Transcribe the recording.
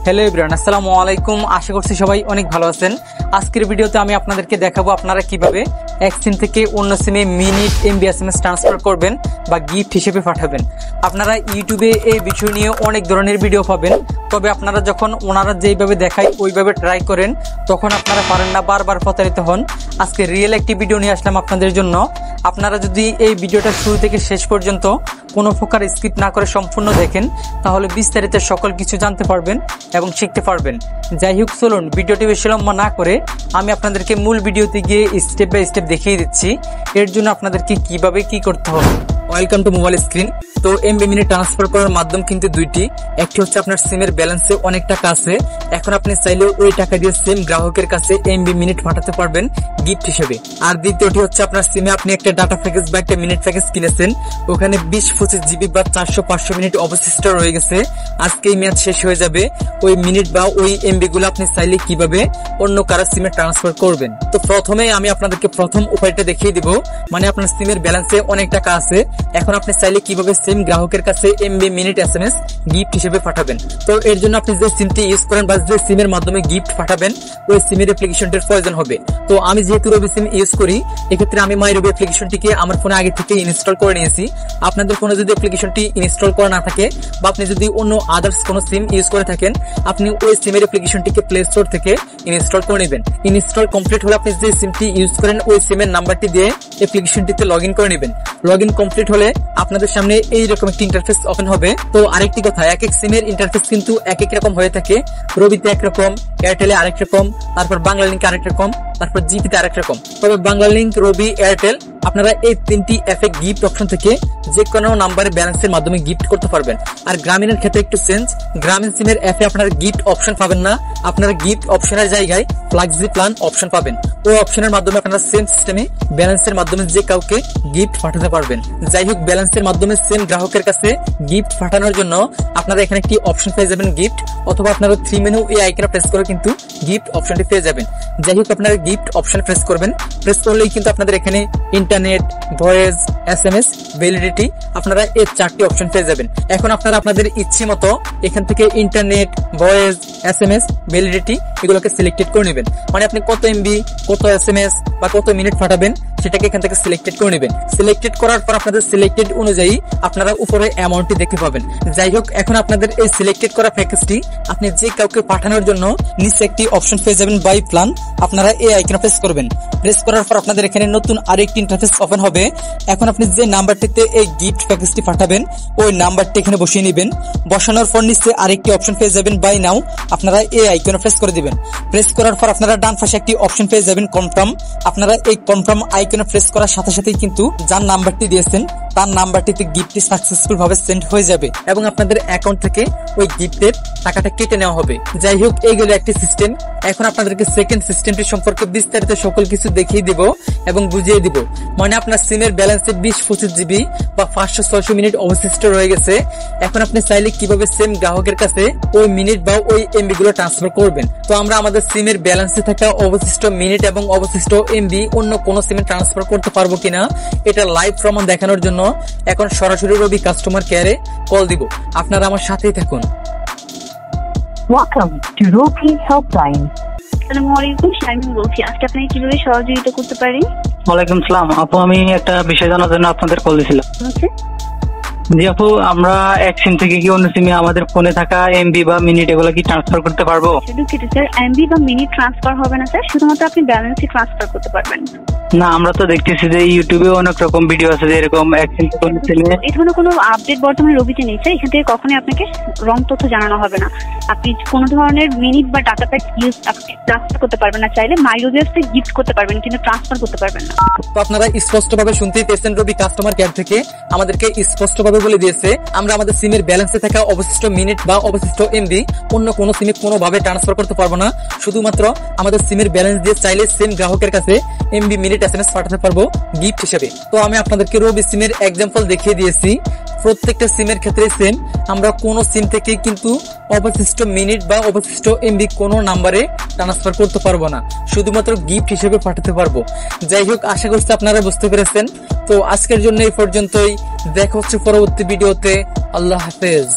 Hello everyone, আসসালামু আলাইকুম। আশা করছি সবাই অনেক ভালো আছেন। আজকের ভিডিওতে আমি আপনাদেরকে দেখাবো আপনারা কিভাবে এক সিম থেকে অন্য সিমে মিনিট, এমবি, এসএমএস ট্রান্সফার করবেন বা গিফট হিসেবে পাঠাবেন। আপনারা ইউটিউবে এই বিষয় নিয়ে অনেক ধরনের ভিডিও পাবেন, তবে আপনারা যখন ওনারা যেইভাবে দেখায় ওইভাবে ট্রাই করেন তখন আপনারা পারেন না, বারবার প্রতারিত হন। আজকে রিয়েল একটি ভিডিও নিয়ে আসলাম আপনাদের জন্য। আপনারা যদি এই ভিডিওটা শুরু থেকে শেষ পর্যন্ত কোনো প্রকার স্কিপ না করে সম্পূর্ণ দেখেন তাহলে বিস্তারিত সকল কিছু জানতে পারবেন এবং শিখতে পারবেন। যাই হোক, চলুন ভিডিওটি বেশি লম্বা না করে আমি আপনাদেরকে মূল ভিডিওতে গিয়ে স্টেপ বাই স্টেপ দেখিয়ে দিচ্ছি এর জন্য আপনাদেরকে কিভাবে কি করতে হবে। Welcome to mobile screen. তো এমবি মিনিট ট্রান্সফার করার মাধ্যম কিন্তু দুইটি। একটি হচ্ছে আপনার সিমের ব্যালেন্সে অনেক টাকা আছে, এখন আপনি চাইলে ওই টাকা দিয়ে সিম গ্রাহকের কাছে এমবি মিনিট পাঠাতে পারবেন গিফট হিসেবে। আর দ্বিতীয়টি হচ্ছে আপনার সিমে আপনি একটা ডাটা প্যাকেজ বা একটা মিনিট প্যাকেজ কিনেছেন, ওখানে 20-25 জিবি বা 400-500 মিনিট অবশিষ্ট রয়ে গেছে, আজকে এই মেয়াদ শেষ হয়ে যাবে। ওই মিনিট বা ওই এমবি গুলো আপনি চাইলে কিভাবে অন্য কারো সিমে ট্রান্সফার করবেন। তো প্রথমে আমি আপনাদেরকে প্রথম উপায়টা দেখিয়ে দিব, মানে আপনার সিমের ব্যালেন্সে অনেক টাকা আছে, এখন আপনি চাইলে কিভাবে সিম গ্রাহকের কাছে এমবি, মিনিট, এসএমএস গিফট হিসেবে পাঠাবেন। তো এর জন্য আপনি যে সিমটি ইউজ করেন বা যে সিমের মাধ্যমে গিফট পাঠাবেন ওই সিমের অ্যাপ্লিকেশনটির প্রয়োজন হবে। তো আমি যেহেতু রবি সিম ইউজ করি, এক্ষেত্রে আমি মাই রবি অ্যাপ্লিকেশনটিকে আমার ফোনে আগে থেকে ইনস্টল করে নিয়েছি। আপনাদের ফোনে যদি অ্যাপ্লিকেশনটি ইনস্টল করা না থাকে বা আপনি যদি অন্য আদার্স কোনো সিম ইউজ করে থাকেন, আপনি ওই সিমের অ্যাপ্লিকেশনটিকে প্লে স্টোর থেকে ইনস্টল করে নেবেন। ইনস্টল কমপ্লিট হলে আপনি যে সিমটি ইউজ করেন ওই সিমের নাম্বারটি দিয়ে অ্যাপ্লিকেশনটিতে লগ ইন করে নেবেন। লগ ইন কমপ্লিট হলে আপনাদের সামনে এইরকম একটি ইন্টারফেস ওপেন হবে। তো আরেকটি কথা, এক এক সিমের ইন্টারফেস কিন্তু এক এক রকম হয়ে থাকে। রবিতে একরকম, এয়ারটেলে আরেক রকম, তারপর বাংলা লিঙ্কে আরেক রকম, তারপর জিপিতে আরেক রকম। তবে বাংলা লিঙ্ক, রবি, এয়ারটেল আপনারা এই তিনটি অ্যাপে গিফট অপশন থেকে যে কোনো নাম্বারে ব্যালেন্সের মাধ্যমে গিফট করতে পারবেন। আর গ্রামীণের ক্ষেত্রে একটু চেঞ্জ, গ্রামীণ সিমের অ্যাপে আপনারা গিফট অপশন পাবেন না, আপনারা গিফট অপশনের জায়গায় ফ্লাক্সি প্ল্যান অপশন পাবেন। ওই অপশনের মাধ্যমে আপনারা সেম সিস্টেমে ব্যালেন্সের মাধ্যমে যে কাউকে গিফট পাঠাতে পারবেন। যাই হোক, ব্যালেন্সের মাধ্যমে সেম গ্রাহকের কাছে গিফট পাঠানোর জন্য আপনারা এখানে একটি অপশন পেয়ে যাবেন গিফট, অথবা আপনারা 3 মেনু এই আইকনে প্রেস করে কিন্তু গিফট অপশনটি পেয়ে যাবেন। যাই হোক, আপনারা গিফট অপশন প্রেস করবেন, প্রেস করলেই কিন্তু আপনাদের এখানে ইন্টারনেট, ভয়েস, এসএমএস, ভ্যালিডিটি আপনারা এই 4টি অপশন পেয়ে যাবেন। এখন আপনারা আপনাদের ইচ্ছে মতো এখান থেকে ইন্টারনেট, ভয়েস, এসএমএস, ভ্যালিডিটি এগুলোকে সিলেক্টেড করে নেবেন। মানে আপনি কত এমবি, কত এসএমএস বা কত মিনিট পাঠাবেন সেটাকে এখান থেকে সিলেক্টেড করে নেবেন। সিলেক্টেড করার পর আপনাদের সিলেক্টেড অনুযায়ী আপনারা উপরে অ্যামাউন্টটি দেখতে পাবেন। যাই হোক, এখন আপনাদের এই সিলেক্টেড করা প্যাকেজটি আপনি যে কাউকে পাঠানোর জন্য নিচে একটি অপশন পেয়ে যাবেন বাই প্ল্যান, আপনারা এই আইকনে প্রেস করবেন। প্রেস করার পর আপনাদের এখানে নতুন আরেকটি ইন্টারফেস ওপেন হবে। এখন আপনি যে নাম্বারটিতে এই গিফট প্যাকেজটি পাঠাবেন ওই নাম্বারটি এখানে বসিয়ে নেবেন। বসানোর পর নিচে আরেকটি অপশন পেয়ে যাবেন বাই নাও, আপনারা এই আইকনে প্রেস করে দিবেন। প্রেস করার পর আপনারা ডান পাশে একটি অপশন পেয়ে যাবেন কনফার্ম, আপনারা এই কনফার্ম আইকনে প্রেস করার সাথে সাথেই কিন্তু যার নাম্বারটি দিয়েছেন তার নাম্বারটিতে গিফটটি সাকসেসফুল ভাবে সেন্ড হয়ে যাবে এবং আপনাদের অ্যাকাউন্ট থেকে ওই গিফটের টাকাটা কেটে নেওয়া হবে। যাই হোক, এইগুলো একটি সিস্টেম। এখন আপনাদেরকে সেকেন্ড সিস্টেমটি সম্পর্কে বিস্তারিত সকল কিছু দেখিয়ে দিব এবং বুঝিয়ে দিব। মানে আপনার সিমের ব্যালেন্সে 20-25 জিবি বা 500-600 মিনিট অবশিষ্ট রয়ে গেছে, এখন আপনি চাইলে কিভাবে সেম গ্রাহকের কাছে ওই মিনিট বা ওই এমবি গুলো ট্রান্সফার করবেন। তো আমরা আমাদের সিমের ব্যালেন্সে থাকা অবশিষ্ট মিনিট এবং অবশিষ্ট এমবি অন্য কোনো সিমে ট্রান্সফার করতে পারবো কিনা এটা লাইভ প্রমাণ দেখানোর জন্য এখন সরাসরি রবি কাস্টমার কেয়ারে কল দিব। আপনারা আমার সাথেই থাকুন। Welcome to Robi Helpline. আসসালামু আলাইকুম, শাইমিন বলছি। আজকে আপনাকে কিভাবে সহযোগিতা করতে পারি? ওয়ালাইকুম সালাম আপু, আমি একটা বিষয় জানার জন্য আপনাদের কল দিয়েছিলাম। জি আপু, আমরা এক সিম থেকে কি অন্য সিমে আমাদের ফোনে থাকা এমবি বা মিনিট এগুলো কি ট্রান্সফার করতে পারবো? দুঃখিত স্যার, এমবি বা মিনিট ট্রান্সফার হবে না স্যার, শুধুমাত্র আপনি ব্যালেন্সই ট্রান্সফার করতে পারবেন। না, আমরা তো দেখতেছি যে ইউটিউবে অনেক রকম ভিডিও আছে যে এরকম এক সিম থেকে অন্য সিমে। এই ধরনের কোনো আপডেট বর্তমানে রবিতে নেই স্যার, এখান থেকে কখনোই আপনাকে রং তথ্য জানানো হবে না। আপনি কোনো ধরনের মিনিট বা ডাটা প্যাক ইউজ আপনি ট্রান্সফার করতে পারবেন না, চাইলে মাই রবি অ্যাপসে গিফট করতে পারবেন কিন্তু ট্রান্সফার করতে পারবেন না। তো আপনারা স্পষ্টভাবে শুনতেই পেয়েছেন, রবি কাস্টমার কেয়ার থেকে আমাদেরকে স্পষ্টভাবে বলে দিয়েছে আমরা আমাদের সিমের ব্যালেন্সে থাকা অবশিষ্ট মিনিট বা অবশিষ্ট এমবি অন্য কোনো সিমে কোনোভাবে ট্রান্সফার করতে পারবো না, শুধুমাত্র আমাদের সিমের ব্যালেন্স দিয়ে চাইলে সেম গ্রাহকের কাছে এমবি, মিনিট, এসএমএস পাঠাতে পারবো গিফট হিসেবে। তো আমি আপনাদেরকে রবি সিমের এক্সাম্পল দেখিয়ে দিয়েছি। প্রত্যেকটা সিমের ক্ষেত্রে সেম, আমরা কোনো সিম থেকে কিন্তু অবশিষ্ট মিনিট বা অবশিষ্ট এমবি কোনো নাম্বারে ট্রান্সফার করতে পারবো না, শুধুমাত্র গিফট হিসেবে পাঠাতে পারবো। যাই হোক, আশা করছি আপনারা বুঝতে পেরেছেন। তো আজকের জন্য এই পর্যন্তই, দেখা হচ্ছে পরবর্তী ভিডিওতে। আল্লাহ হাফেজ।